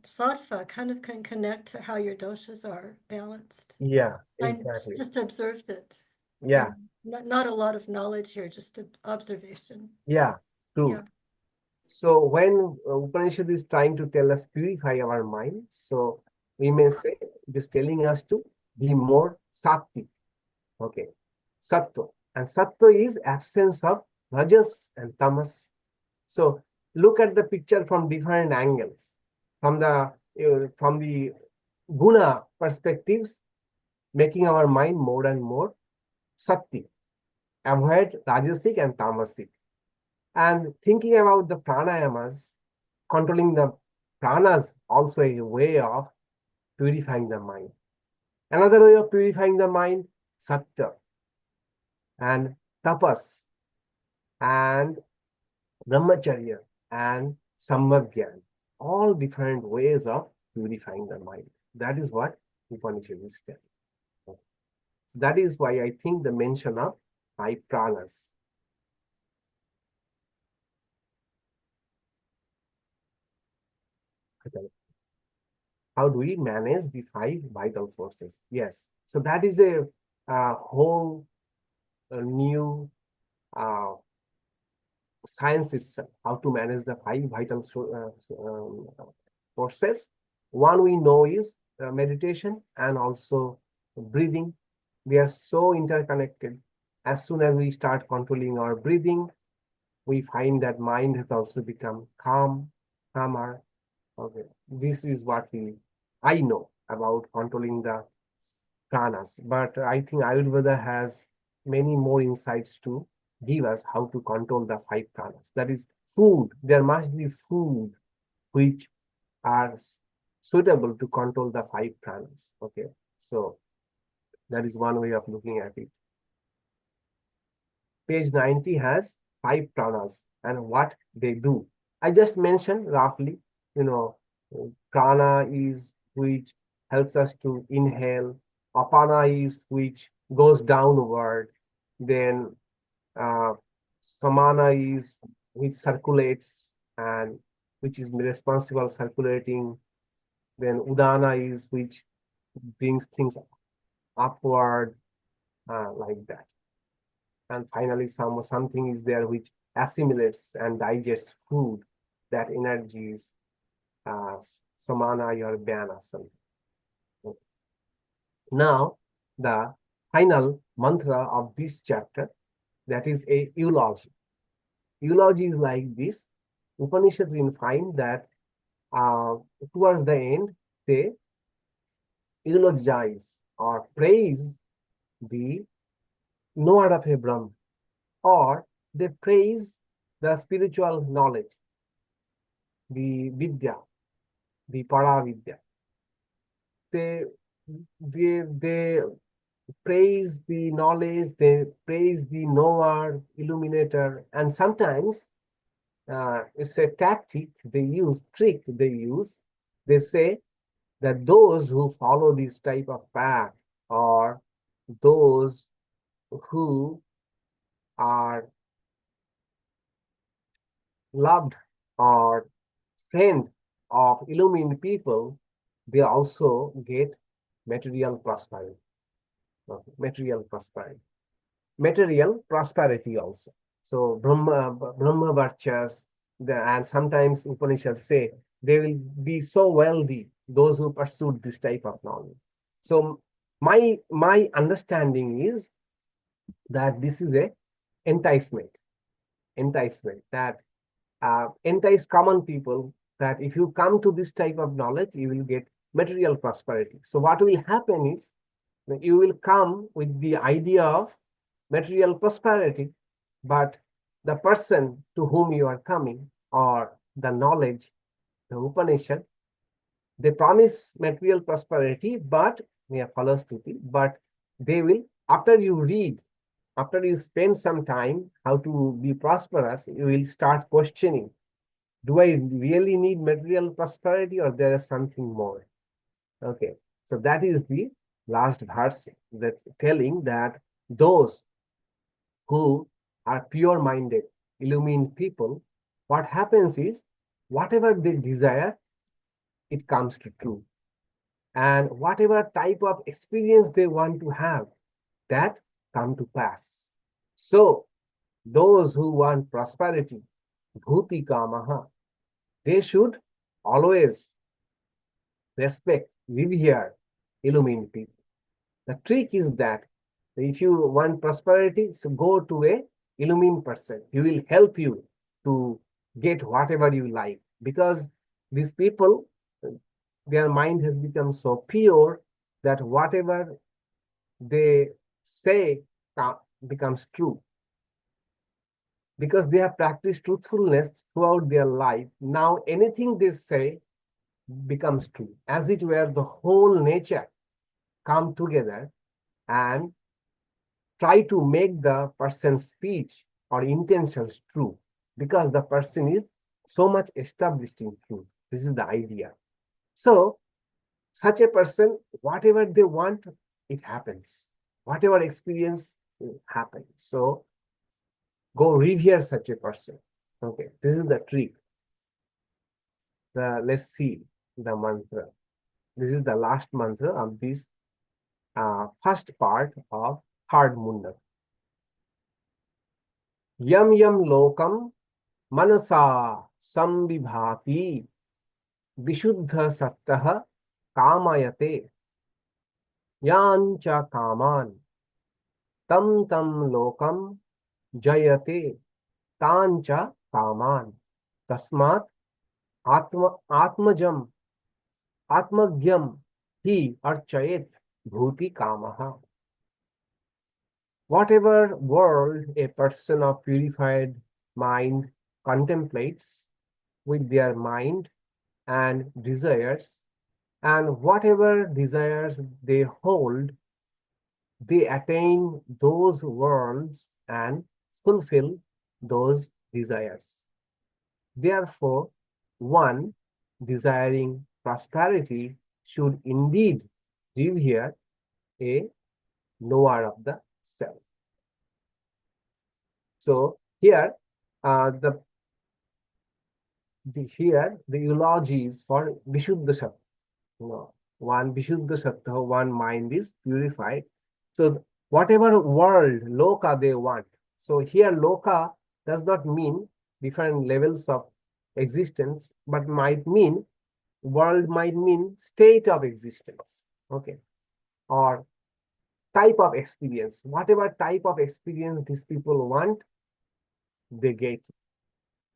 sattva kind of can connect to how your doshas are balanced. Yeah, exactly. I just observed it. Yeah. Not a lot of knowledge here, just an observation. Yeah, true. Yeah. So when Upanishad is trying to tell us purify our mind, so we may say it is telling us to be more sattvic. Okay, sattva. And sattva is absence of rajas and tamas. So look at the picture from different angles. From the guna perspectives, making our mind more and more sattvic. Avoid rajasic and tamasic. And thinking about the pranayamas, controlling the pranas, also a way of purifying the mind. Another way of purifying the mind, satya and tapas and brahmacharya and samvagyan. All different ways of purifying the mind. That is what Upanishad is telling. That is why I think the mention of 5 pranas. How do we manage the 5 vital forces? Yes. So that is a whole new science itself, how to manage the 5 vital forces. One we know is meditation and also breathing. They are so interconnected. As soon as we start controlling our breathing, we find that mind has also become calmer. Okay, this is what I know about controlling the pranas, but I think Ayurveda has many more insights to give us how to control the 5 pranas. That is food. There must be food which are suitable to control the 5 pranas. Okay, so that is one way of looking at it. Page 90 has 5 pranas and what they do. I just mentioned roughly, prana is which helps us to inhale, apana is which goes downward, then samana is which circulates and which is responsible circulating, then udana is which brings things upward, like that. And finally something is there which assimilates and digests food, that energy is samana or vyana something. Okay. Now the final mantra of this chapter, that is a eulogy. Eulogy is like this. Upanishads find that towards the end they eulogize or praise the knower of a Brahman, or they praise the spiritual knowledge, the vidya, the para-vidya. They praise the knowledge, they praise the knower, illuminator, and sometimes it's a tactic trick they use. They say that those who follow this type of path, or those who are loved or friend of illumined people, they also get material prosperity. Okay. Material prosperity also. So Brahma Varchas, and sometimes Upanishads say they will be so wealthy, those who pursue this type of knowledge. So my understanding is that this is a enticement that entice common people, that if you come to this type of knowledge, you will get material prosperity. So what will happen is you will come with the idea of material prosperity, but the person to whom you are coming, or the knowledge, the Upanishad, they promise material prosperity, but they will, after you spend some time how to be prosperous, you will start questioning, do I really need material prosperity, or there is something more? Okay, so that is the last verse, that telling that those who are pure-minded, illumined people, what happens is, whatever they desire, it comes to true. And whatever type of experience they want to have, that come to pass. So, those who want prosperity, bhuti kamaha, they should always respect, revere illumined people. The trick is that if you want prosperity, so go to a illumined person. He will help you to get whatever you like, because these people, their mind has become so pure that whatever they say becomes true. Because they have practiced truthfulness throughout their life, now anything they say becomes true, as it were the whole nature come together and try to make the person's speech or intentions true, because the person is so much established in truth. This is the idea. So, such a person, whatever they want, it happens. Whatever experience happens. So, go revere such a person. Okay, this is the trick. Let's see the mantra. This is the last mantra of this first part of third Mundaka. Yam yam lokam manasa saṃvivāti viśuddhasattvaḥ kāmayate yancha kāman tam tam lokam jñāyate tancha kāman tasmat ātmajam ātmagyam hi archayet bhuti kamaha. Whatever world a person of purified mind contemplates with their mind and desires, and whatever desires they hold, they attain those worlds and fulfill those desires. Therefore, one desiring prosperity should indeed revere a knower of the self. So here, the eulogy is for viśuddhasattvaḥ. One viśuddhasattvaḥ, one mind is purified. So whatever world, loka they want. So here loka does not mean different levels of existence, but might mean, world might mean state of existence. Okay. Or type of experience. Whatever type of experience these people want, they get.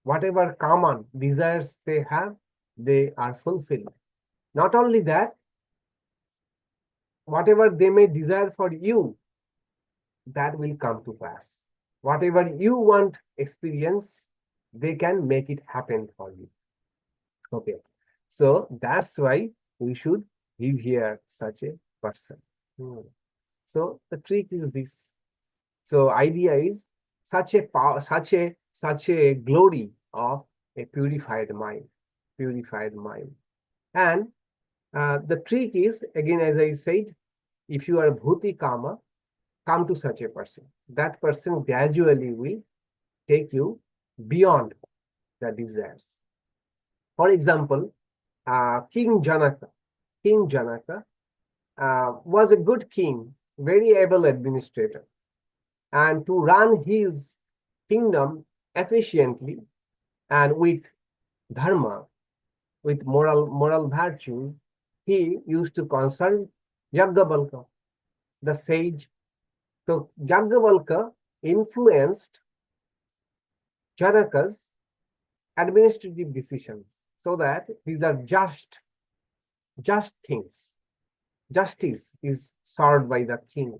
Whatever common desires they have, they are fulfilled. Not only that, whatever they may desire for you, that will come to pass. Whatever you want experience, they can make it happen for you. Okay. So that's why we should revere such a person. So the trick is this. So idea is such a glory of a purified mind, And the trick is, again, as I said, if you are bhuti kama, come to such a person. That person gradually will take you beyond the desires. For example, King Janaka was a good king, very able administrator. And to run his kingdom efficiently and with dharma, with moral virtue, he used to consult Yajnavalkya, the sage. So Yajnavalkya influenced Janaka's administrative decisions, so that these are just things. Justice is served by the king.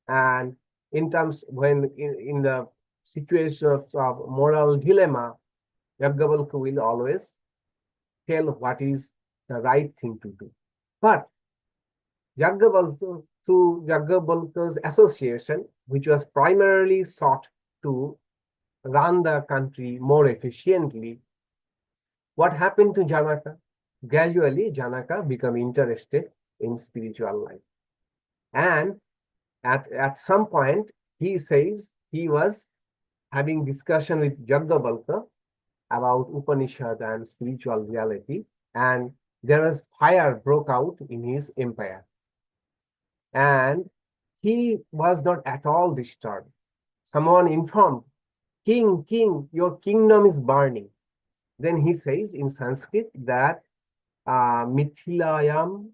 And in terms, when in the situations of moral dilemma, Yajnavalkya will always tell what is the right thing to do. But through Yajnavalkya's association, which was primarily sought to run the country more efficiently, what happened to Janaka? Gradually, Janaka became interested in spiritual life. And at some point, he says he was having discussion with Yajnavalkya about Upanishad and spiritual reality, and there was fire broke out in his empire. And he was not at all disturbed. Someone informed, King, king, your kingdom is burning. Then he says in Sanskrit that mithilayam,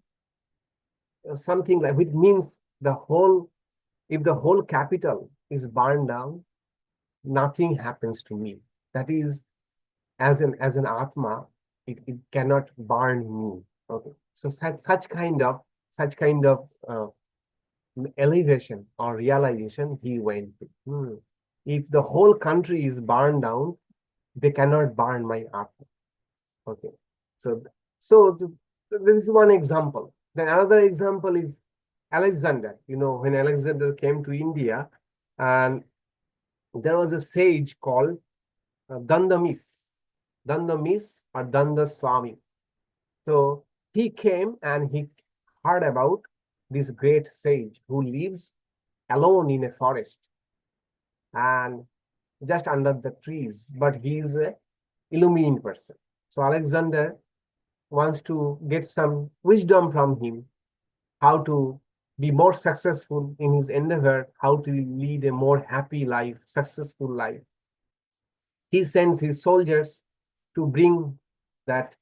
something like, which means the whole, if the whole capital is burned down, nothing happens to me. That is, as an ātmā, it cannot burn me. Okay, so such kind of elevation or realization he went to. If the whole country is burned down, they cannot burn my ātmā. Okay, so this is one example. Then another example is Alexander. You know, when Alexander came to India, and there was a sage called Dandamis or Dandaswami. So he came and he heard about this great sage who lives alone in a forest and just under the trees, but he is an illumined person. So Alexander wants to get some wisdom from him, how to be more successful in his endeavor, how to lead a more happy life, successful life. He sends his soldiers to bring that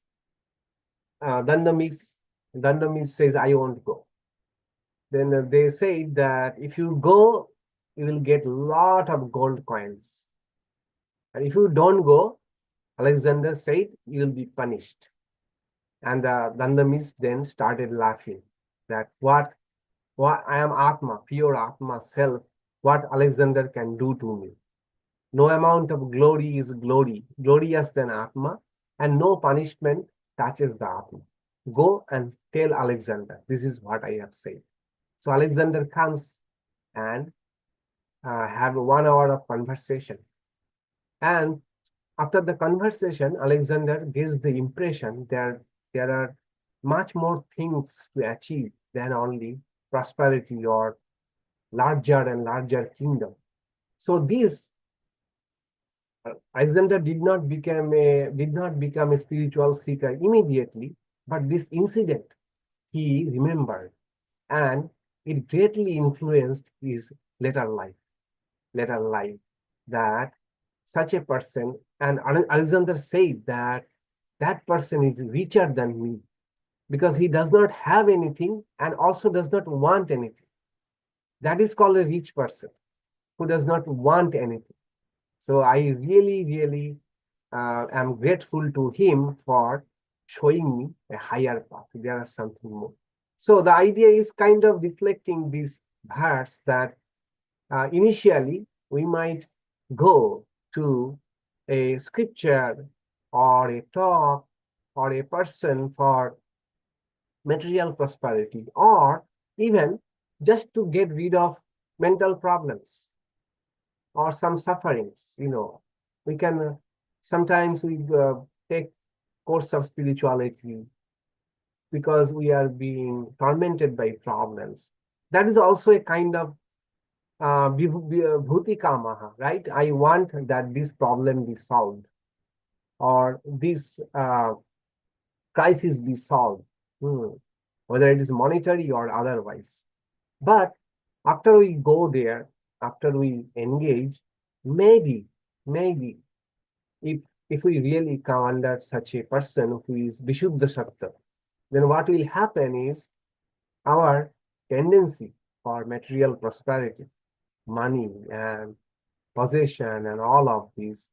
Dandamis. Dandamis says, I won't go. Then they say that if you go, you will get a lot of gold coins. And if you don't go, Alexander said, you will be punished. And the Dandamis then started laughing that what I am ātmā, pure ātmā, self, what Alexander can do to me. No amount of glory is glorious than ātmā, and no punishment touches the ātmā. Go and tell Alexander, this is what I have said. So Alexander comes and have 1 hour of conversation. And after the conversation, Alexander gives the impression that there are much more things to achieve than only prosperity or larger and larger kingdom. So this Alexander did not become a spiritual seeker immediately, but this incident he remembered, and it greatly influenced his later life. That such a person, and Alexander said that that person is richer than me because he does not have anything and also does not want anything. That is called a rich person who does not want anything. So I really am grateful to him for showing me a higher path. There is something more. So the idea is kind of reflecting this verse that initially we might go to a scripture or a talk or a person for material prosperity, or even just to get rid of mental problems or some sufferings. You know, we can sometimes we take course of spirituality because we are being tormented by problems. That is also a kind of bhutikamaha, right? I want that this problem be solved or this crisis be solved, whether it is monetary or otherwise. But after we go there, after we engage, maybe if we really come under such a person who is viśuddhasattvaḥ, then what will happen is our tendency for material prosperity, money and possession and all of these,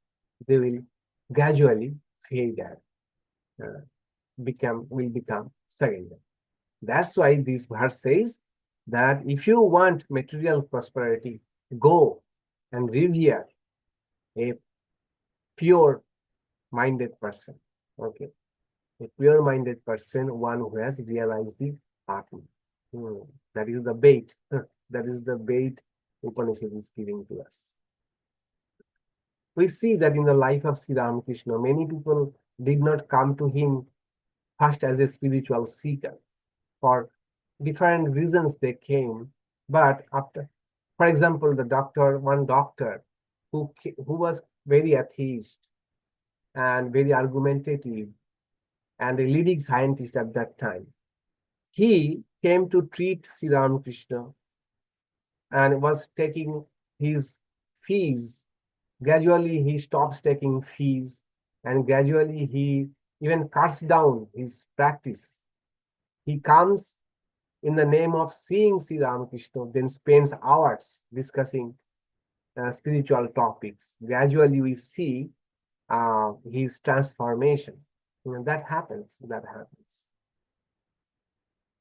they will gradually fade and will become secondary. That's why this verse says that if you want material prosperity, go and revere a pure-minded person. Okay, a pure-minded person, one who has realized the ātmā. That is the bait. That is the bait Upanishad is giving to us. We see that in the life of Sri Ramakrishna, many people did not come to him first as a spiritual seeker. For different reasons they came, but after, for example, one doctor who was very atheist and very argumentative and a leading scientist at that time, he came to treat Sri Ramakrishna and was taking his fees. Gradually, he stops taking fees, and gradually he even cuts down his practice. He comes in the name of seeing Sri Ramakrishna, then spends hours discussing spiritual topics. Gradually, we see his transformation. That happens. That happens.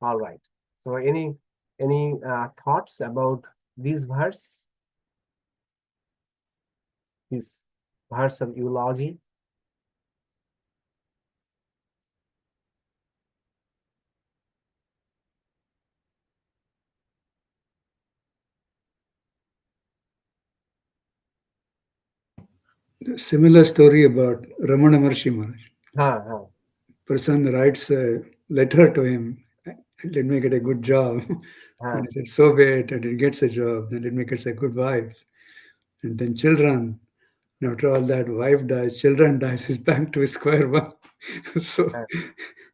All right. So, any thoughts about this verse? This verse of eulogy. Similar story about Ramana Maharshi Maharaj. Person writes a letter to him, let me get a good job. And he said, so be it, and he gets a job, then let me get a good wife. And then children. And after all that, wife dies, children dies, he's back to square one. So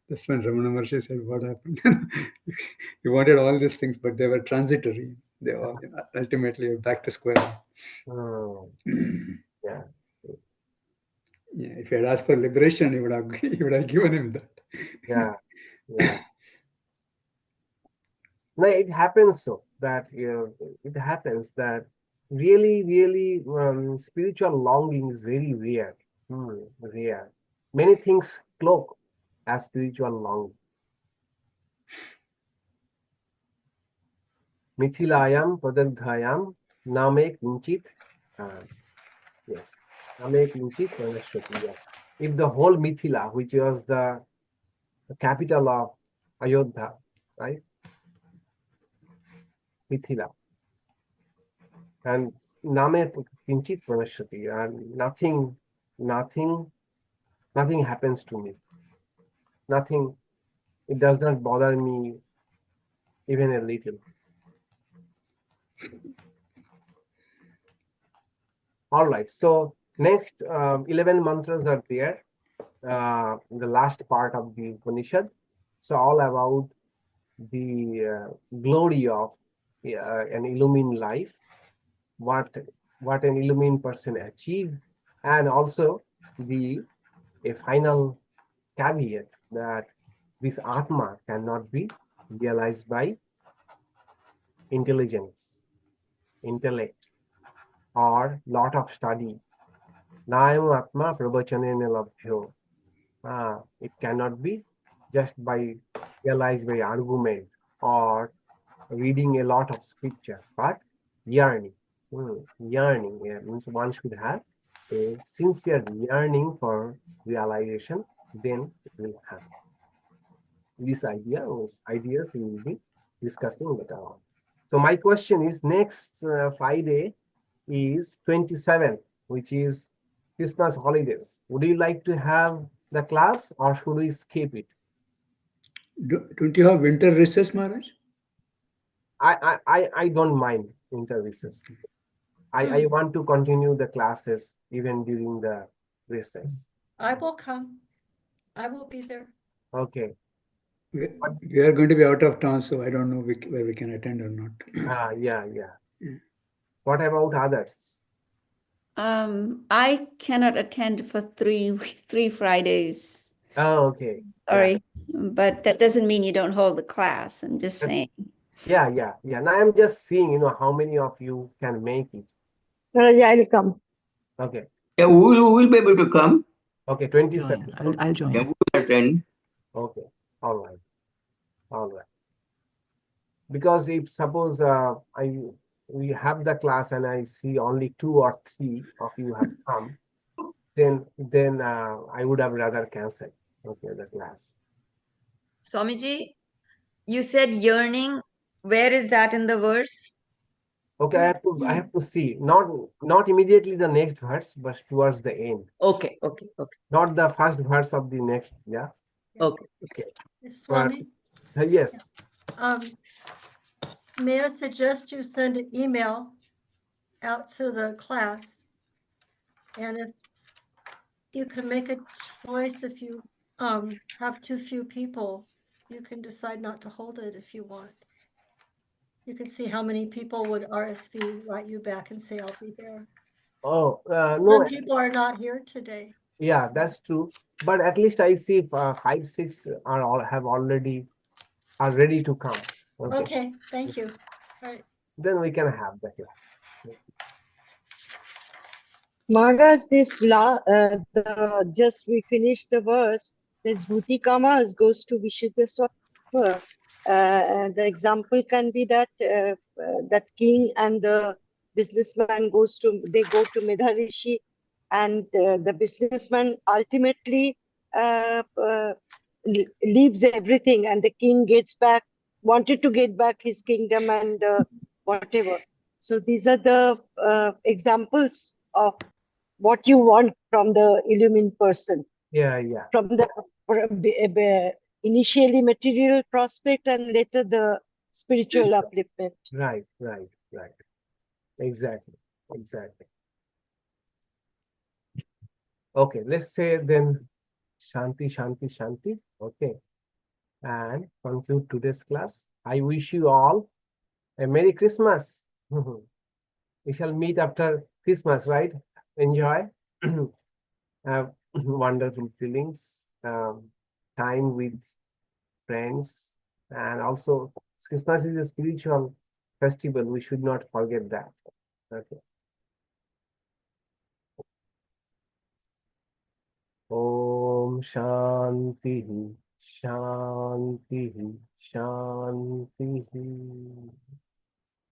that's when Ramana Maharshi said, what happened? He wanted all these things, but they were transitory. They all ultimately back to square one. Yeah. Yeah, if he had asked for liberation, he would have given him that. Yeah, yeah. No, it happens so that it happens that really spiritual longing is very rare. Rare. Many things cloak as spiritual longing. Mithilayam padagdhayam name kinchit. Yes. Name kinchit pranashrati. Yes. If the whole Mithila, which was the capital of Ayodhya, right? Mithila. And name kinchit pranashrati, and nothing happens to me. Nothing, it does not bother me even a little. All right, so next 11 mantras are there, the last part of the Upanishad. So all about the glory of an illumined life, what an illumined person achieve, and also a final caveat that this ātmā cannot be realized by intelligence, intellect, or lot of study. Nāyam ātmā pravachanena labhyo. It cannot be just by realized by argument or reading a lot of scripture, but yearning. Yearning means one should have a sincere yearning for realization, then it will happen. These ideas we will be discussing later on. So my question is, next Friday is 27th, which is Christmas holidays. Would you like to have the class or should we skip it? Don't you have winter recess, Maharaj? I don't mind winter recess. I want to continue the classes even during the recess. I will come. I will be there. Okay. We are going to be out of town, so I don't know where we can attend or not. Yeah. What about others? I cannot attend for three Fridays. Oh, okay. Sorry, but that doesn't mean you don't hold the class. I'm just saying. Yeah. Now I'm just seeing, how many of you can make it. Yeah, I'll come. Okay. Yeah, who will be able to come? Okay, 27. I'll join. Yeah, who will attend? Okay. All right. Because if suppose we have the class and I see only 2 or 3 of you have come, then I would have rather canceled. Okay, the class. Swamiji, you said yearning. Where is that in the verse? Okay, I have to see. Not immediately the next verse, but towards the end. Okay. Not the first verse of the next, yeah. Okay. Swami? Yes. May I suggest you send an email out to the class? And if you can make a choice, if you have too few people, you can decide not to hold it if you want. You can see how many people would RSV, write you back and say, I'll be there. Oh, Some no, people are not here today. yeah, that's true. But at least I see 5, 6 are are ready to come. Okay. Okay, thank you. All right. Then we can have the class. Maharaj, just we finished the verse. This bhuti kamas goes to viśuddhasattvaḥ. The example can be that that king and the businessman go to Medharishi, and the businessman ultimately leaves everything, and the king wanted to get back his kingdom and whatever. So these are the examples of what you want from the illumined person. Yeah. From the initially material prospect and later the spiritual upliftment. Right. Exactly. Okay, let's say then Shanti, Shanti, Shanti. Okay. And conclude today's class. I wish you all a Merry Christmas. We shall meet after Christmas, right? Enjoy. Have wonderful feelings, time with friends, and also Christmas is a spiritual festival. We should not forget that. Okay. Om Shanti, Shanti, Shanti.